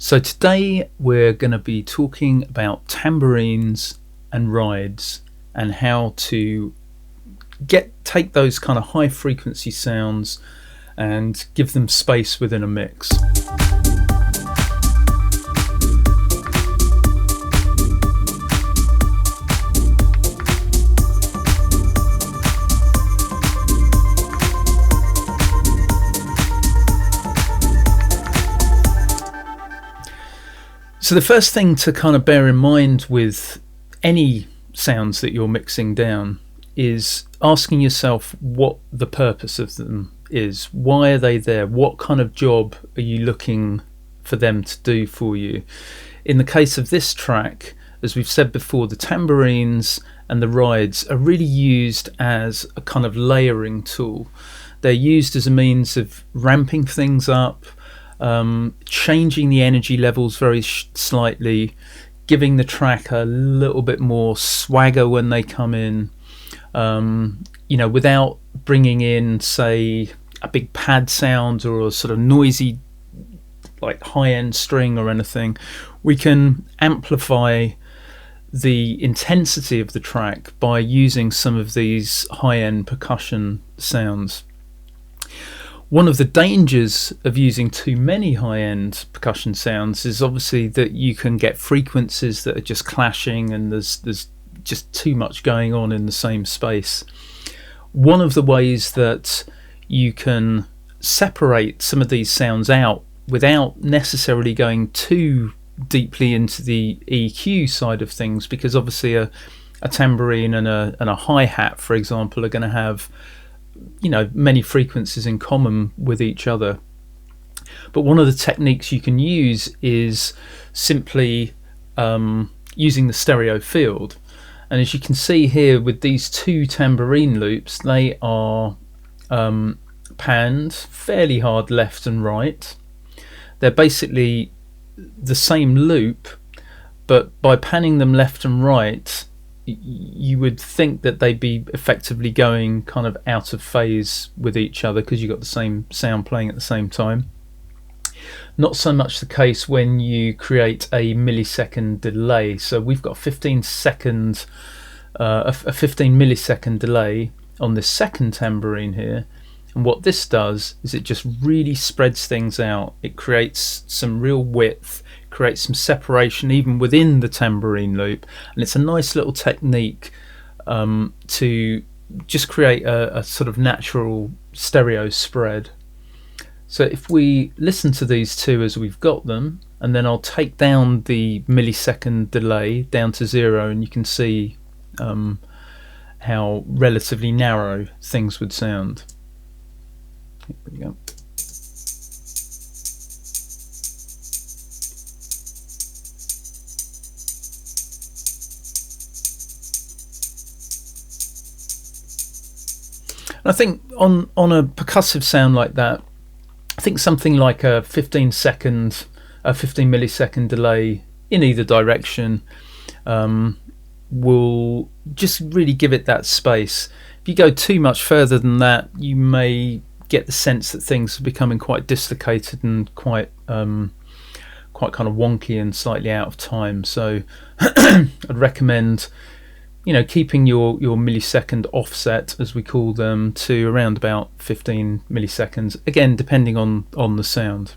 So today we're going to be talking about tambourines and rides and how to take those kind of high frequency sounds and give them space within a mix. So the first thing to kind of bear in mind with any sounds that you're mixing down is asking yourself what the purpose of them is. Why are they there? What kind of job are you looking for them to do for you? In the case of this track, as we've said before, the tambourines and the rides are really used as a kind of layering tool. They're used as a means of ramping things up, changing the energy levels very slightly, giving the track a little bit more swagger when they come in, without bringing in, say, a big pad sound or a sort of noisy like high-end string or anything. We can amplify the intensity of the track by using some of these high-end percussion sounds. One of the dangers of using too many high-end percussion sounds is obviously that you can get frequencies that are just clashing and there's just too much going on in the same space. One of the ways that you can separate some of these sounds out without necessarily going too deeply into the EQ side of things, because obviously a tambourine and a hi-hat, for example, are going to have many frequencies in common with each other. But one of the techniques you can use is simply using the stereo field. And as you can see here with these two tambourine loops, they are panned fairly hard left and right. They're basically the same loop, but by panning them left and right, you would think that they'd be effectively going kind of out of phase with each other because you've got the same sound playing at the same time. Not so much the case when you create a millisecond delay. So we've got a 15 millisecond delay on this second tambourine here, and what this does is it just really spreads things out. It creates some real width, creates some separation even within the tambourine loop, and it's a nice little technique to just create a sort of natural stereo spread. So if we listen to these two as we've got them, and then I'll take down the millisecond delay down to 0, and you can see how relatively narrow things would sound. Here we go. I think on a percussive sound like that, I think something like a 15 millisecond delay in either direction will just really give it that space. If you go too much further than that, you may get the sense that things are becoming quite dislocated and quite kind of wonky and slightly out of time. So I'd recommend keeping your millisecond offset, as we call them, to around about 15 milliseconds, again depending on the sound.